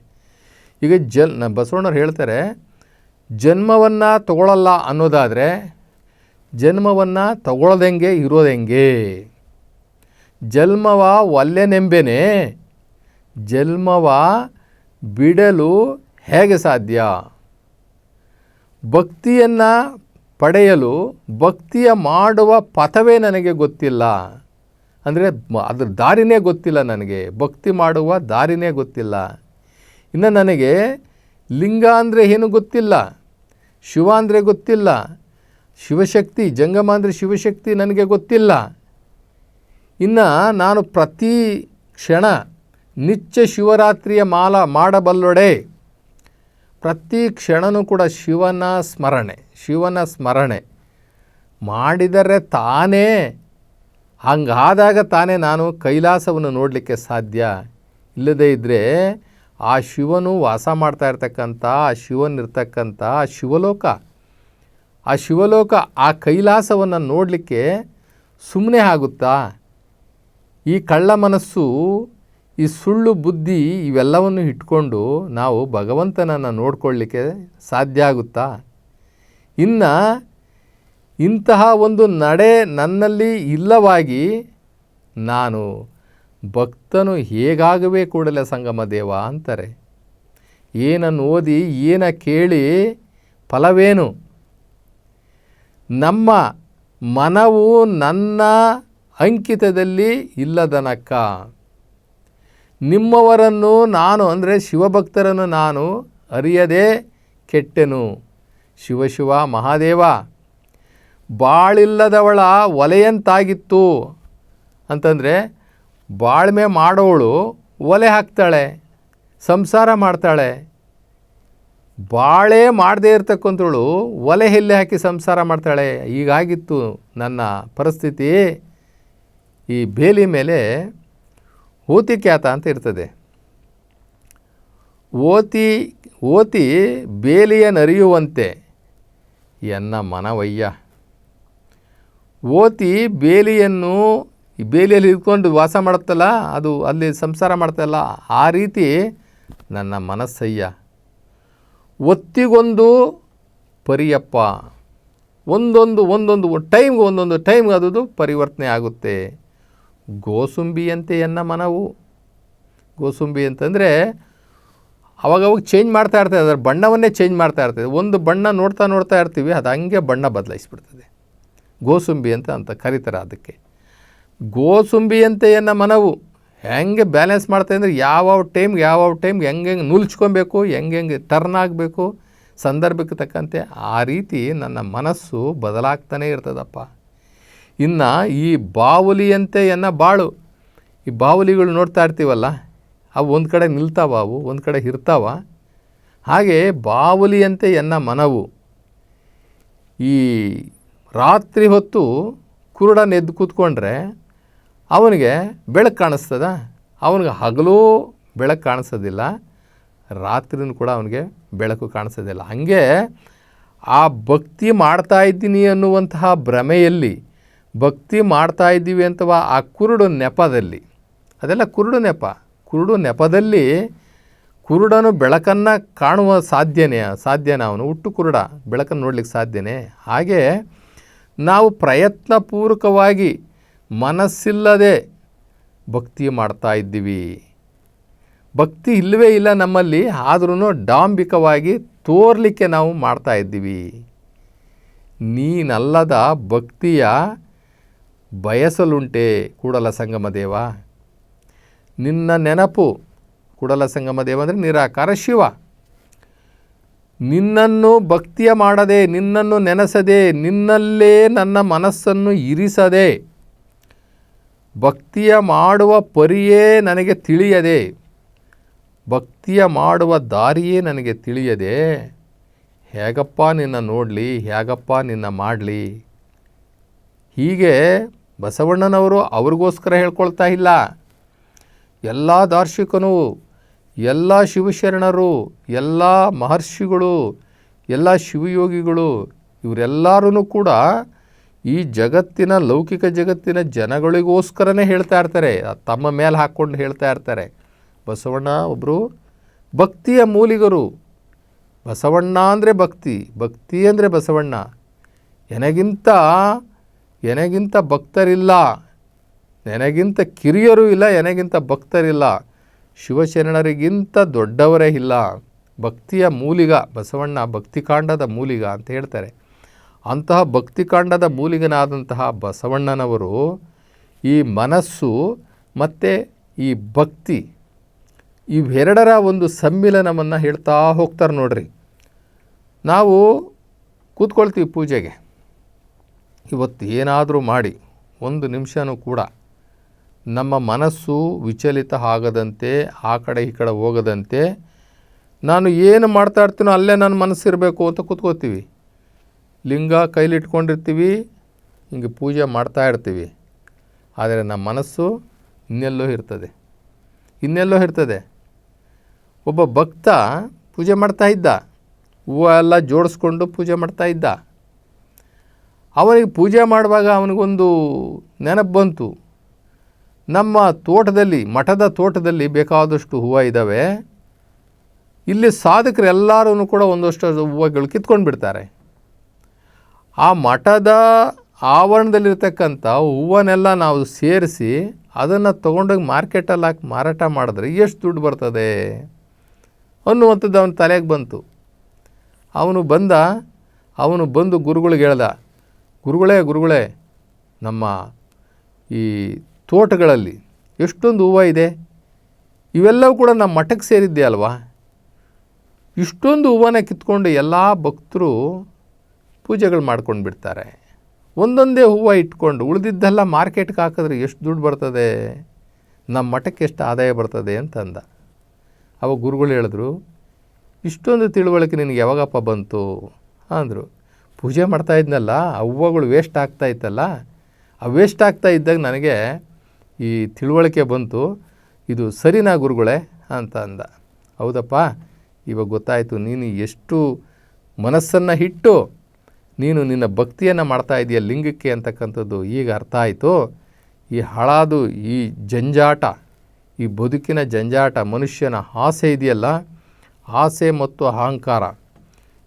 ಈಗ ಬಸವಣ್ಣವ್ರು ಹೇಳ್ತಾರೆ, ಜನ್ಮವನ್ನು ತಗೊಳ್ಳಲ್ಲ ಅನ್ನೋದಾದರೆ ಜನ್ಮವನ್ನು ತಗೊಳ್ಳೋದೆಂಗೆ ಇರೋದೆಂಗೆ? ಜನ್ಮವ ಒಲ್ಲೆನೆಂಬೆನೆ, ಜನ್ಮವ ಬಿಡಲು ಹೇಗೆ ಸಾಧ್ಯ? ಭಕ್ತಿಯನ್ನು ಪಡೆಯಲು ಭಕ್ತಿಯ ಮಾಡುವ ಪಥವೇ ನನಗೆ ಗೊತ್ತಿಲ್ಲ. ಅಂದರೆ ಅದ್ರ ದಾರಿನೇ ಗೊತ್ತಿಲ್ಲ ನನಗೆ, ಭಕ್ತಿ ಮಾಡುವ ದಾರಿನೇ ಗೊತ್ತಿಲ್ಲ. ಇನ್ನು ನನಗೆ ಲಿಂಗ ಅಂದರೆ ಏನು ಗೊತ್ತಿಲ್ಲ, ಶಿವ ಅಂದರೆ ಗೊತ್ತಿಲ್ಲ, ಶಿವಶಕ್ತಿ ಜಂಗಮ ಅಂದರೆ ಶಿವಶಕ್ತಿ ನನಗೆ ಗೊತ್ತಿಲ್ಲ. ಇನ್ನು ನಾನು ಪ್ರತಿ ಕ್ಷಣ ನಿತ್ಯ ಶಿವರಾತ್ರಿಯ ಮಾಡಬಲ್ಲೊಡೆ, ಪ್ರತಿ ಕ್ಷಣವೂ ಕೂಡ ಶಿವನ ಸ್ಮರಣೆ ಮಾಡಿದರೆ ತಾನೇ, ಹಂಗಾದಾಗ ತಾನೇ ನಾನು ಕೈಲಾಸವನ್ನು ನೋಡಲಿಕ್ಕೆ ಸಾಧ್ಯ. ಇಲ್ಲದೇ ಇದ್ದರೆ ಆ ಶಿವನು ವಾಸ ಮಾಡ್ತಾ ಇರ್ತಕ್ಕಂಥ, ಆ ಶಿವನಿರ್ತಕ್ಕಂಥ ಆ ಶಿವಲೋಕ ಆ ಕೈಲಾಸವನ್ನು ನೋಡಲಿಕ್ಕೆ ಸುಮ್ಮನೆ ಆಗುತ್ತಾ? ಈ ಕಳ್ಳ ಮನಸ್ಸು, ಈ ಸುಳ್ಳು ಬುದ್ಧಿ ಇವೆಲ್ಲವನ್ನು ಇಟ್ಕೊಂಡು ನಾವು ಭಗವಂತನನ್ನು ನೋಡ್ಕೊಳ್ಳಿಕ್ಕೆ ಸಾಧ್ಯ ಆಗುತ್ತಾ? ಇನ್ನು ಇಂತಹ ಒಂದು ನಡೆ ನನ್ನಲ್ಲಿ ಇಲ್ಲವಾಗಿ ನಾನು ಭಕ್ತನು ಹೇಗಾಗವೇ ಕೂಡಲೇ ಸಂಗಮ ದೇವ ಅಂತಾರೆ. ಏನನ್ನು ಓದಿ ಏನ ಕೇಳಿ ಫಲವೇನು? ನಮ್ಮ ಮನವು ನನ್ನ ಅಂಕಿತದಲ್ಲಿ ಇಲ್ಲದನಕ್ಕ, ನಿಮ್ಮವರನ್ನು ನಾನು ಅಂದರೆ ಶಿವಭಕ್ತರನ್ನು ನಾನು ಅರಿಯದೆ ಕೆಟ್ಟೆನು. ಶಿವ ಮಹಾದೇವ, ಬಾಳಿಲ್ಲದವಳ ಒಲೆಯಂತಾಗಿತ್ತು ಅಂತಂದರೆ, ಬಾಳ್ಮೆ ಮಾಡೋಳು ಒಲೆ ಹಾಕ್ತಾಳೆ, ಸಂಸಾರ ಮಾಡ್ತಾಳೆ. ಬಾಳೇ ಮಾಡದೇ ಇರ್ತಕ್ಕಂಥವಳು ಒಲೆ ಎಲ್ಲಿ ಹಾಕಿ ಸಂಸಾರ ಮಾಡ್ತಾಳೆ. ಹೀಗಾಗಿತ್ತು ನನ್ನ ಪರಿಸ್ಥಿತಿ. ಈ ಬೇಲಿ ಮೇಲೆ ಓತಿ ಕ್ಯಾತ ಅಂತ ಇರ್ತದೆ. ಓತಿ ಬೇಲಿಯನರಿಯುವಂತೆ ಎನ್ನ ಮನವಯ್ಯ. ಓತಿ ಬೇಲಿಯನ್ನು ಈ ಬೇಲಿಯಲ್ಲಿ ಇಟ್ಕೊಂಡು ವಾಸ ಮಾಡುತ್ತಲ್ಲ, ಅದು ಅಲ್ಲಿ ಸಂಸಾರ ಮಾಡ್ತಲ್ಲ, ಆ ರೀತಿ ನನ್ನ ಮನಸ್ಸಯ್ಯ. ಒತ್ತಿಗೊಂದು ಪರಿಯಪ್ಪ, ಒಂದೊಂದು ಟೈಮ್ಗೆ ಅದು ಪರಿವರ್ತನೆ ಆಗುತ್ತೆ. ಗೋಸುಂಬಿಯಂತೆ ಎನ್ನ ಮನವು. ಗೋಸುಂಬಿ ಅಂತಂದರೆ ಅವಾಗವಾಗ ಚೇಂಜ್ ಮಾಡ್ತಾ ಇರ್ತದೆ, ಅದರ ಬಣ್ಣವನ್ನೇ ಚೇಂಜ್ ಮಾಡ್ತಾ ಇರ್ತದೆ. ಒಂದು ಬಣ್ಣ ನೋಡ್ತಾ ಇರ್ತೀವಿ, ಅದು ಹಂಗೆ ಬಣ್ಣ ಬದಲಾಯಿಸ್ಬಿಡ್ತದೆ. ಗೋಸುಂಬಿ ಅಂತ ಕರೀತಾರೆ ಅದಕ್ಕೆ. ಗೋಸುಂಬಿಯಂತೆ ಎನ್ನ ಮನವು ಹೆಂಗೆ ಬ್ಯಾಲೆನ್ಸ್ ಮಾಡ್ತಾ ಅಂದರೆ ಯಾವ್ಯಾವ ಟೈಮ್ಗೆ ಹೆಂಗೆ ನುಲ್ಚ್ಕೊಬೇಕು, ಹೆಂಗೆ ಟರ್ನ್ ಆಗಬೇಕು, ಸಂದರ್ಭಕ್ಕೆ ತಕ್ಕಂತೆ ಆ ರೀತಿ ನನ್ನ ಮನಸ್ಸು ಬದಲಾಗ್ತಾನೇ ಇರ್ತದಪ್ಪ. ಇನ್ನು ಈ ಬಾವುಲಿಯಂತೆ ಎನ್ನ ಬಾಳು. ಈ ಬಾವುಲಿಗಳು ನೋಡ್ತಾ ಇರ್ತೀವಲ್ಲ, ಅವು ಒಂದು ಕಡೆ ನಿಲ್ತಾವ, ಅವು ಒಂದು ಕಡೆ ಇರ್ತಾವ. ಹಾಗೆ ಬಾವುಲಿಯಂತೆ ಎನ್ನ ಮನವು. ಈ ರಾತ್ರಿ ಹೊತ್ತು ಕುರುಡನೆದ್ದು ಕೂತ್ಕೊಂಡ್ರೆ ಅವನಿಗೆ ಬೆಳಕು ಕಾಣಿಸ್ತದ, ಅವನಿಗೆ ಹಗಲೂ ಬೆಳಕು ಕಾಣಿಸೋದಿಲ್ಲ, ರಾತ್ರಿನೂ ಕೂಡ ಅವನಿಗೆ ಬೆಳಕು ಕಾಣಿಸೋದಿಲ್ಲ. ಹಾಗೆ ಆ ಭಕ್ತಿ ಮಾಡ್ತಾ ಇದ್ದೀನಿ ಅನ್ನುವಂತಹ ಭ್ರಮೆಯಲ್ಲಿ, ಭಕ್ತಿ ಮಾಡ್ತಾ ಇದ್ದೀವಿ ಅಥವಾ ಆ ಕುರುಡು ನೆಪದಲ್ಲಿ, ಅದೆಲ್ಲ ಕುರುಡು ನೆಪದಲ್ಲಿ ಕುರುಡನು ಬೆಳಕನ್ನು ಕಾಣುವ ಸಾಧ್ಯನೇ ಅವನು ಹುಟ್ಟು ಕುರುಡ ಬೆಳಕನ್ನು ನೋಡ್ಲಿಕ್ಕೆ ಸಾಧ್ಯನೇ. ಹಾಗೆ ನಾವು ಪ್ರಯತ್ನಪೂರ್ವಕವಾಗಿ ಮನಸ್ಸಿಲ್ಲದೆ ಭಕ್ತಿ ಮಾಡ್ತಾ ಇದ್ದೀವಿ. ಭಕ್ತಿ ಇಲ್ಲವೇ ಇಲ್ಲ ನಮ್ಮಲ್ಲಿ, ಆದ್ರೂ ಡಾಂಬಿಕವಾಗಿ ತೋರಲಿಕ್ಕೆ ನಾವು ಮಾಡ್ತಾ ಇದ್ದೀವಿ. ನೀನಲ್ಲದ ಭಕ್ತಿಯ ಬಯಸಲುಂಟೆ ಕೂಡಲ ಸಂಗಮ ದೇವ. ನಿನ್ನ ನೆನಪು, ಕೂಡಲ ಸಂಗಮ ದೇವ ಅಂದರೆ ನಿರಾಕಾರ ಶಿವ. ನಿನ್ನನ್ನು ಭಕ್ತಿಯ ಮಾಡದೆ, ನಿನ್ನನ್ನು ನೆನೆಸದೆ, ನಿನ್ನಲ್ಲೇ ನನ್ನ ಮನಸ್ಸನ್ನು ಇರಿಸದೆ, ಭಕ್ತಿಯ ಮಾಡುವ ಪರಿಯೇ ನನಗೆ ತಿಳಿಯದೆ, ಭಕ್ತಿಯ ಮಾಡುವ ದಾರಿಯೇ ನನಗೆ ತಿಳಿಯದೆ, ಹೇಗಪ್ಪ ನಿನ್ನ ನೋಡಲಿ, ಹೇಗಪ್ಪ ನಿನ್ನ ಮಾಡಲಿ. ಹೀಗೆ ಬಸವಣ್ಣನವರು ಅವ್ರಿಗೋಸ್ಕರ ಹೇಳ್ಕೊಳ್ತಾ ಇಲ್ಲ. ಎಲ್ಲ ದಾರ್ಶನಿಕರು, ಎಲ್ಲ ಶಿವಶರಣರು, ಎಲ್ಲ ಮಹರ್ಷಿಗಳು, ಎಲ್ಲ ಶಿವಯೋಗಿಗಳು, ಇವರೆಲ್ಲರೂ ಕೂಡ ಈ ಜಗತ್ತಿನ, ಲೌಕಿಕ ಜಗತ್ತಿನ ಜನಗಳಿಗೋಸ್ಕರನೇ ಹೇಳ್ತಾ ಇರ್ತಾರೆ, ತಮ್ಮ ಮೇಲೆ ಹಾಕ್ಕೊಂಡು ಹೇಳ್ತಾ ಇರ್ತಾರೆ. ಬಸವಣ್ಣ ಒಬ್ಬರು ಭಕ್ತಿಯ ಮೂಲಿಗರು. ಬಸವಣ್ಣ ಅಂದರೆ ಭಕ್ತಿ ಅಂದರೆ ಬಸವಣ್ಣ. ಎನಗಿಂತ ಭಕ್ತರಿಲ್ಲ, ನನಗಿಂತ ಕಿರಿಯರೂ ಇಲ್ಲ, ನನಗಿಂತ ಭಕ್ತರಿಲ್ಲ, ಶಿವಶರಣರಿಗಿಂತ ದೊಡ್ಡವರೇ ಇಲ್ಲ. ಭಕ್ತಿಯ ಮೂಲಿಗ ಬಸವಣ್ಣ, ಭಕ್ತಿಕಾಂಡದ ಮೂಲಿಗ ಅಂತ ಹೇಳ್ತಾರೆ. ಅಂತಹ ಭಕ್ತಿಕಾಂಡದ ಮೂಲಿಗನಾದಂತಹ ಬಸವಣ್ಣನವರು ಈ ಮನಸ್ಸು ಮತ್ತು ಈ ಭಕ್ತಿ ಇವೆರಡರ ಒಂದು ಸಮ್ಮಿಲನವನ್ನು ಹೇಳ್ತಾ ಹೋಗ್ತಾರೆ ನೋಡ್ರಿ. ನಾವು ಕೂತ್ಕೊಳ್ತೀವಿ ಪೂಜೆಗೆ, ಇವತ್ತು ಏನಾದರೂ ಮಾಡಿ ಒಂದು ನಿಮಿಷನೂ ಕೂಡ ನಮ್ಮ ಮನಸ್ಸು ವಿಚಲಿತ ಆಗದಂತೆ, ಆ ಕಡೆ ಈ ಕಡೆ ಹೋಗದಂತೆ, ನಾನು ಏನು ಮಾಡ್ತಾ ಇರ್ತೀನೋ ಅಲ್ಲೇ ನನ್ನ ಮನಸ್ಸಿರಬೇಕು ಅಂತ ಕೂತ್ಕೋತೀವಿ. ಲಿಂಗ ಕೈಲಿಟ್ಕೊಂಡಿರ್ತೀವಿ, ಹಿಂಗೆ ಪೂಜೆ ಮಾಡ್ತಾ ಇರ್ತೀವಿ. ಆದರೆ ನಮ್ಮ ಮನಸ್ಸು ಇನ್ನೆಲ್ಲೋ ಇರ್ತದೆ. ಒಬ್ಬ ಭಕ್ತ ಪೂಜೆ ಮಾಡ್ತಾ ಇದ್ದ, ಹೂವು ಎಲ್ಲ ಜೋಡಿಸ್ಕೊಂಡು ಪೂಜೆ ಮಾಡ್ತಾ ಇದ್ದ. ಅವನಿಗೆ ಪೂಜೆ ಮಾಡುವಾಗ ಅವನಿಗೊಂದು ನೆನಪು ಬಂತು, ನಮ್ಮ ತೋಟದಲ್ಲಿ, ಮಠದ ತೋಟದಲ್ಲಿ ಬೇಕಾದಷ್ಟು ಹೂವು ಇದ್ದಾವೆ, ಇಲ್ಲಿ ಸಾಧಕರು ಎಲ್ಲರೂ ಕೂಡ ಒಂದಷ್ಟು ಹೂವುಗಳು ಕಿತ್ಕೊಂಡು ಬಿಡ್ತಾರೆ. ಆ ಮಠದ ಆವರಣದಲ್ಲಿರ್ತಕ್ಕಂಥ ಹೂವನ್ನೆಲ್ಲ ನಾವು ಸೇರಿಸಿ ಅದನ್ನು ತೊಗೊಂಡೋಗಿ ಮಾರ್ಕೆಟಲ್ಲಿ ಹಾಕಿ ಮಾರಾಟ ಮಾಡಿದ್ರೆ ಎಷ್ಟು ದುಡ್ಡು ಬರ್ತದೆ ಅನ್ನುವಂಥದ್ದು ಅವನ ತಲೆಗೆ ಬಂತು. ಅವನು ಬಂದು ಗುರುಗಳಿಗೆ ಹೇಳ್ದ, ಗುರುಗಳೇ ನಮ್ಮ ಈ ತೋಟಗಳಲ್ಲಿ ಎಷ್ಟೊಂದು ಹೂವು ಇದೆ, ಇವೆಲ್ಲವೂ ಕೂಡ ನಮ್ಮ ಮಠಕ್ಕೆ ಸೇರಿದ್ದೆ ಅಲ್ವಾ, ಇಷ್ಟೊಂದು ಹೂವನ್ನ ಕಿತ್ಕೊಂಡು ಎಲ್ಲ ಭಕ್ತರು ಪೂಜೆಗಳು ಮಾಡ್ಕೊಂಡು ಬಿಡ್ತಾರೆ, ಒಂದೊಂದೇ ಹೂವು ಇಟ್ಕೊಂಡು ಉಳಿದಿದ್ದೆಲ್ಲ ಮಾರ್ಕೆಟ್ಗೆ ಹಾಕಿದ್ರೆ ಎಷ್ಟು ದುಡ್ಡು ಬರ್ತದೆ, ನಮ್ಮ ಮಠಕ್ಕೆ ಎಷ್ಟು ಆದಾಯ ಬರ್ತದೆ ಅಂತಂದ. ಅವಾಗ ಗುರುಗಳು ಹೇಳಿದ್ರು, ಇಷ್ಟೊಂದು ತಿಳುವಳಿಕೆ ನಿನಗೆ ಯಾವಾಗಪ್ಪ ಬಂತು ಅಂದರು. ಪೂಜೆ ಮಾಡ್ತಾ ಇದ್ನಲ್ಲ, ಆ ಹೂವುಗಳು ವೇಸ್ಟ್ ಆಗ್ತಾ ಇತ್ತಲ್ಲ, ಆ ವೇಸ್ಟ್ ಆಗ್ತಾ ಇದ್ದಾಗ ನನಗೆ ಈ ತಿಳುವಳಿಕೆ ಬಂತು, ಇದು ಸರಿನಾ ಗುರುಗಳೇ ಅಂತ ಅಂದ. ಹೌದಪ್ಪ, ಇವಾಗ ಗೊತ್ತಾಯಿತು, ನೀನು ಎಷ್ಟು ಮನಸ್ಸನ್ನು ಇಟ್ಟು ನೀನು ನಿನ್ನ ಭಕ್ತಿಯನ್ನು ಮಾಡ್ತಾ ಇದೆಯಾ ಲಿಂಗಕ್ಕೆ ಅಂತಕ್ಕಂಥದ್ದು ಈಗ ಅರ್ಥ ಆಯಿತು. ಈ ಹಾಳಾದು ಈ ಜಂಜಾಟ, ಈ ಬದುಕಿನ ಜಂಜಾಟ, ಮನುಷ್ಯನ ಆಸೆ ಇದೆಯಲ್ಲ, ಆಸೆ ಮತ್ತು ಅಹಂಕಾರ,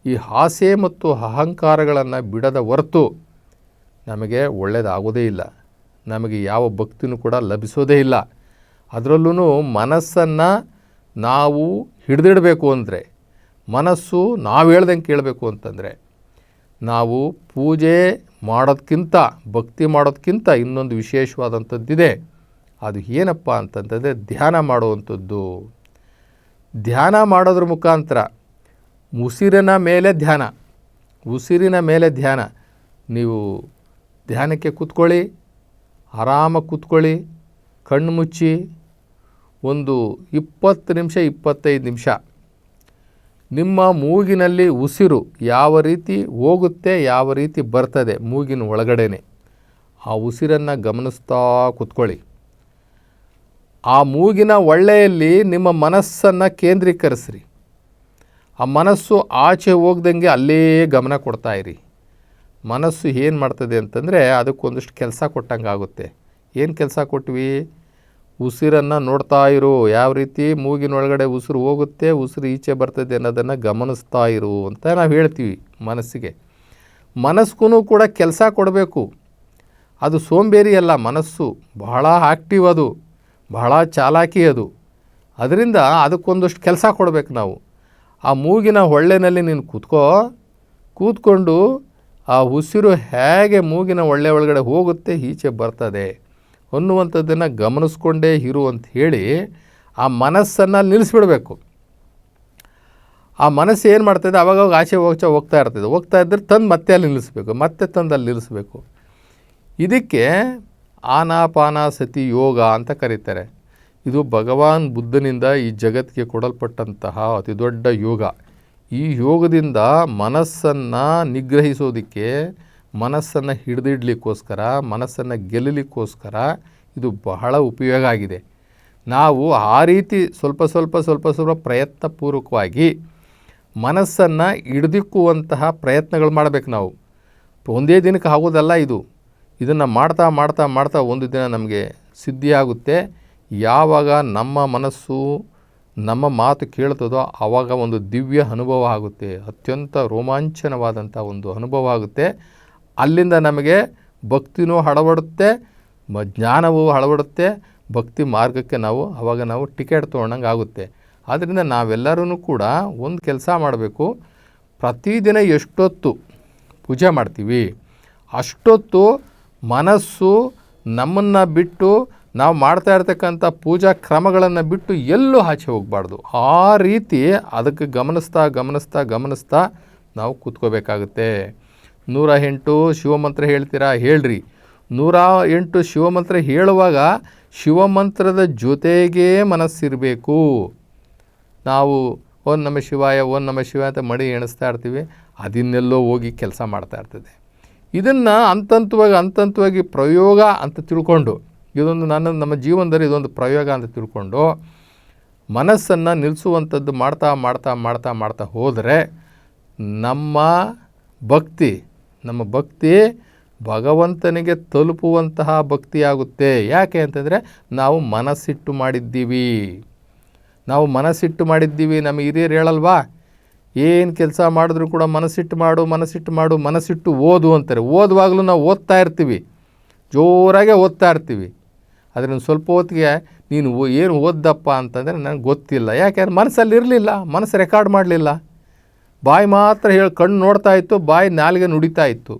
ಈ ಆಸೆ ಮತ್ತು ಅಹಂಕಾರಗಳನ್ನು ಬಿಡದ ಹೊರತು ನಮಗೆ ಒಳ್ಳೆಯದಾಗೋದೇ ಇಲ್ಲ, ನಮಗೆ ಯಾವ ಭಕ್ತಿನೂ ಕೂಡ ಲಭಿಸೋದೇ ಇಲ್ಲ. ಅದರಲ್ಲೂ ಮನಸ್ಸನ್ನು ನಾವು ಹಿಡಿದಿಡಬೇಕು ಅಂದರೆ, ಮನಸ್ಸು ನಾವು ಹೇಳ್ದಂಗೆ ಕೇಳಬೇಕು ಅಂತಂದರೆ, ನಾವು ಪೂಜೆ ಮಾಡೋದಕ್ಕಿಂತ ಭಕ್ತಿ ಮಾಡೋದಕ್ಕಿಂತ ಇನ್ನೊಂದು ವಿಶೇಷವಾದಂಥದ್ದಿದೆ. ಅದು ಏನಪ್ಪ ಅಂತಂತಂದರೆ ಧ್ಯಾನ ಮಾಡುವಂಥದ್ದು. ಧ್ಯಾನ ಮಾಡೋದ್ರ ಮುಖಾಂತರ ಉಸಿರಿನ ಮೇಲೆ ಧ್ಯಾನ, ಉಸಿರಿನ ಮೇಲೆ ಧ್ಯಾನ. ನೀವು ಧ್ಯಾನಕ್ಕೆ ಕೂತ್ಕೊಳ್ಳಿ, ಆರಾಮಾಗಿ ಕೂತ್ಕೊಳ್ಳಿ, ಕಣ್ಣು ಮುಚ್ಚಿ ಒಂದು 20 ನಿಮಿಷ 25 ನಿಮಿಷ ನಿಮ್ಮ ಮೂಗಿನಲ್ಲಿ ಉಸಿರು ಯಾವ ರೀತಿ ಹೋಗುತ್ತೆ, ಯಾವ ರೀತಿ ಬರ್ತದೆ ಮೂಗಿನ ಒಳಗಡೆನೆ, ಆ ಉಸಿರನ್ನು ಗಮನಿಸ್ತಾ ಕೂತ್ಕೊಳ್ಳಿ. ಆ ಮೂಗಿನ ಒಳ್ಳೆಯಲ್ಲಿ ನಿಮ್ಮ ಮನಸ್ಸನ್ನು ಕೇಂದ್ರೀಕರಿಸ್ರಿ. ಆ ಮನಸ್ಸು ಆಚೆ ಹೋಗ್ದಂಗೆ ಅಲ್ಲೇ ಗಮನ ಕೊಡ್ತಾಯಿರಿ. ಮನಸ್ಸು ಏನು ಮಾಡ್ತದೆ ಅಂತಂದರೆ ಅದಕ್ಕೊಂದಷ್ಟು ಕೆಲಸ ಕೊಟ್ಟಂಗೆ ಆಗುತ್ತೆ. ಏನು ಕೆಲಸ ಕೊಟ್ವಿ? ಉಸಿರನ್ನು ನೋಡ್ತಾ ಇರು, ಯಾವ ರೀತಿ ಮೂಗಿನೊಳಗಡೆ ಉಸಿರು ಹೋಗುತ್ತೆ, ಉಸಿರು ಈಚೆ ಬರ್ತದೆ ಅನ್ನೋದನ್ನು ಗಮನಿಸ್ತಾ ಇರು ಅಂತ ನಾವು ಹೇಳ್ತೀವಿ ಮನಸ್ಸಿಗೆ. ಮನಸ್ಸಿಗೂ ಕೂಡ ಕೆಲಸ ಕೊಡಬೇಕು. ಅದು ಸೋಂಬೇರಿ ಅಲ್ಲ, ಮನಸ್ಸು ಬಹಳ ಆ್ಯಕ್ಟಿವ್, ಅದು ಬಹಳ ಚಾಲಾಕಿ. ಅದು ಅದರಿಂದ ಅದಕ್ಕೊಂದಷ್ಟು ಕೆಲಸ ಕೊಡಬೇಕು ನಾವು. ಆ ಮೂಗಿನ ಹೊಳ್ಳೆನಲ್ಲಿ ನೀನು ಕೂತ್ಕೊಂಡು ಆ ಉಸಿರು ಹೇಗೆ ಮೂಗಿನ ಹೊಳ್ಳೆ ಒಳಗಡೆ ಹೋಗುತ್ತೆ, ಈಚೆ ಬರ್ತದೆ ಅನ್ನುವಂಥದ್ದನ್ನು ಗಮನಿಸ್ಕೊಂಡೇ ಇರು ಅಂತ ಹೇಳಿ ಆ ಮನಸ್ಸನ್ನು ನಿಲ್ಲಿಸ್ಬಿಡಬೇಕು. ಆ ಮನಸ್ಸು ಏನು ಮಾಡ್ತದೆ, ಅವಾಗ ಆಚೆ ಹೋಗ್ತಾ ಇದ್ದರೆ ತಂದು ಮತ್ತೆ ಅಲ್ಲಿ ನಿಲ್ಲಿಸ್ಬೇಕು, ಮತ್ತೆ ತಂದು ಅಲ್ಲಿ ನಿಲ್ಲಿಸ್ಬೇಕು. ಇದಕ್ಕೆ ಆನಾಪಾನಸತಿ ಯೋಗ ಅಂತ ಕರೀತಾರೆ. ಇದು ಭಗವಾನ್ ಬುದ್ಧನಿಂದ ಈ ಜಗತ್ತಿಗೆ ಕೊಡಲ್ಪಟ್ಟಂತಹ ಅತಿ ದೊಡ್ಡ ಯೋಗ. ಈ ಯೋಗದಿಂದ ಮನಸ್ಸನ್ನು ನಿಗ್ರಹಿಸೋದಕ್ಕೆ, ಮನಸ್ಸನ್ನು ಹಿಡಿದಿಡ್ಲಿಕ್ಕೋಸ್ಕರ, ಮನಸ್ಸನ್ನು ಗೆಲ್ಲಲಿಕ್ಕೋಸ್ಕರ ಇದು ಬಹಳ ಉಪಯೋಗ ಆಗಿದೆ. ನಾವು ಆ ರೀತಿ ಸ್ವಲ್ಪ ಪ್ರಯತ್ನಪೂರ್ವಕವಾಗಿ ಮನಸ್ಸನ್ನು ಹಿಡಿದಿಕ್ಕುವಂತಹ ಪ್ರಯತ್ನಗಳು ಮಾಡಬೇಕು. ನಾವು ಒಂದೇ ದಿನಕ್ಕೆ ಆಗೋದಲ್ಲ ಇದು. ಇದನ್ನು ಮಾಡ್ತಾ ಒಂದು ದಿನ ನಮಗೆ ಸಿದ್ಧಿಯಾಗುತ್ತೆ. ಯಾವಾಗ ನಮ್ಮ ಮನಸ್ಸು ನಮ್ಮ ಮಾತು ಕೇಳ್ತದೋ ಆವಾಗ ಒಂದು ದಿವ್ಯ ಅನುಭವ ಆಗುತ್ತೆ, ಅತ್ಯಂತ ರೋಮಾಂಚನವಾದಂಥ ಒಂದು ಅನುಭವ ಆಗುತ್ತೆ. ಅಲ್ಲಿಂದ ನಮಗೆ ಭಕ್ತಿನೂ ಹಳವಡುತ್ತೆ, ಜ್ಞಾನವೂ ಹಳವಡುತ್ತೆ, ಭಕ್ತಿ ಮಾರ್ಗಕ್ಕೆ ಆವಾಗ ನಾವು ಟಿಕೆಟ್ ತೊಗೊಂಡಂಗೆ ಆಗುತ್ತೆ. ಆದ್ದರಿಂದ ನಾವೆಲ್ಲರೂ ಕೂಡ ಒಂದು ಕೆಲಸ ಮಾಡಬೇಕು. ಪ್ರತಿದಿನ ಎಷ್ಟೊತ್ತು ಪೂಜೆ ಮಾಡ್ತೀವಿ ಅಷ್ಟೊತ್ತು ಮನಸ್ಸು ನಮ್ಮನ್ನು ಬಿಟ್ಟು, ನಾವು ಮಾಡ್ತಾ ಇರ್ತಕ್ಕಂಥ ಪೂಜಾ ಕ್ರಮಗಳನ್ನು ಬಿಟ್ಟು ಎಲ್ಲೂ ಆಚೆ ಹೋಗಬಾರ್ದು. ಆ ರೀತಿ ಅದಕ್ಕೆ ಗಮನಿಸ್ತಾ ನಾವು ಕೂತ್ಕೋಬೇಕಾಗುತ್ತೆ. 108 ಶಿವಮಂತ್ರ ಹೇಳ್ತೀರಾ, ಹೇಳ್ರಿ. 108 ಶಿವಮಂತ್ರ ಹೇಳುವಾಗ ಶಿವಮಂತ್ರದ ಜೊತೆಗೇ ಮನಸ್ಸಿರಬೇಕು. ನಾವು ಓಂ ನಮಃ ಶಿವಾಯ ಅಂತ ಮಡಿ ಎಣಿಸ್ತಾ ಇರ್ತೀವಿ, ಅದನ್ನೆಲ್ಲೋ ಹೋಗಿ ಕೆಲಸ ಮಾಡ್ತಾ ಇರ್ತದೆ. ಇದನ್ನು ಹಂತವಾಗಿ ಪ್ರಯೋಗ ಅಂತ ತಿಳ್ಕೊಂಡು, ಇದೊಂದು ನಮ್ಮ ಜೀವನದಲ್ಲಿ ಇದೊಂದು ಪ್ರಯೋಗ ಅಂತ ತಿಳ್ಕೊಂಡು ಮನಸ್ಸನ್ನು ನಿಲ್ಲಿಸುವಂಥದ್ದು ಮಾಡ್ತಾ ಹೋದರೆ ನಮ್ಮ ಭಕ್ತಿ ಭಗವಂತನಿಗೆ ತಲುಪುವಂತಹ ಭಕ್ತಿಯಾಗುತ್ತೆ. ಯಾಕೆ ಅಂತಂದರೆ ನಾವು ಮನಸ್ಸಿಟ್ಟು ಮಾಡಿದ್ದೀವಿ. ನಮ್ಮ ಹಿರಿಯರು ಹೇಳಲ್ವಾ, ಏನು ಕೆಲಸ ಮಾಡಿದ್ರೂ ಕೂಡ ಮನಸ್ಸಿಟ್ಟು ಓದು ಅಂತಾರೆ. ಓದುವಾಗಲೂ ನಾವು ಓದ್ತಾ ಇರ್ತೀವಿ, ಜೋರಾಗೆ ಓದ್ತಾ ಇರ್ತೀವಿ. ಅದರಿಂದ ಸ್ವಲ್ಪ ಹೊತ್ತಿಗೆ ನೀನು ಏನು ಓದ್ದಪ್ಪ ಅಂತಂದರೆ ನನಗೆ ಗೊತ್ತಿಲ್ಲ. ಯಾಕೆಂದ್ರೆ ಮನಸ್ಸಲ್ಲಿ ಇರಲಿಲ್ಲ, ಮನಸ್ಸು ರೆಕಾರ್ಡ್ ಮಾಡಲಿಲ್ಲ. ಬಾಯಿ ಮಾತ್ರ ಕಣ್ಣು ನೋಡ್ತಾ ಇತ್ತು, ಬಾಯಿ ನಾಲಿಗೆ ನುಡಿತಾ ಇತ್ತು,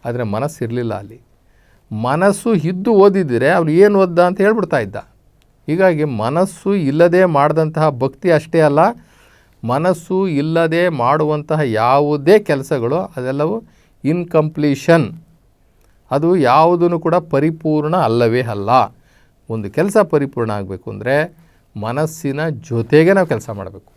ಆದರೆ ಮನಸ್ಸು ಇರಲಿಲ್ಲ ಅಲ್ಲಿ. ಮನಸ್ಸು ಇದ್ದು ಓದಿದರೆ ಅವ್ರು ಏನು ಓದ್ದ ಅಂತ ಹೇಳ್ಬಿಡ್ತಾ ಇದ್ದ. ಹೀಗಾಗಿ ಮನಸ್ಸು ಇಲ್ಲದೆ ಮಾಡಿದಂತಹ ಭಕ್ತಿ ಅಷ್ಟೇ ಅಲ್ಲ, ಮನಸ್ಸು ಇಲ್ಲದೆ ಮಾಡುವಂತಹ ಯಾವುದೇ ಕೆಲಸಗಳು ಅದೆಲ್ಲವೂ ಇನ್ಕಂಪ್ಲೀಷನ್. ಅದು ಯಾವುದೂ ಕೂಡ ಪರಿಪೂರ್ಣ ಅಲ್ಲವೇ ಅಲ್ಲ. ಒಂದು ಕೆಲಸ ಪರಿಪೂರ್ಣ ಆಗಬೇಕು ಅಂದರೆ ಮನಸ್ಸಿನ ಜೊತೆಗೆ ನಾವು ಕೆಲಸ ಮಾಡಬೇಕು.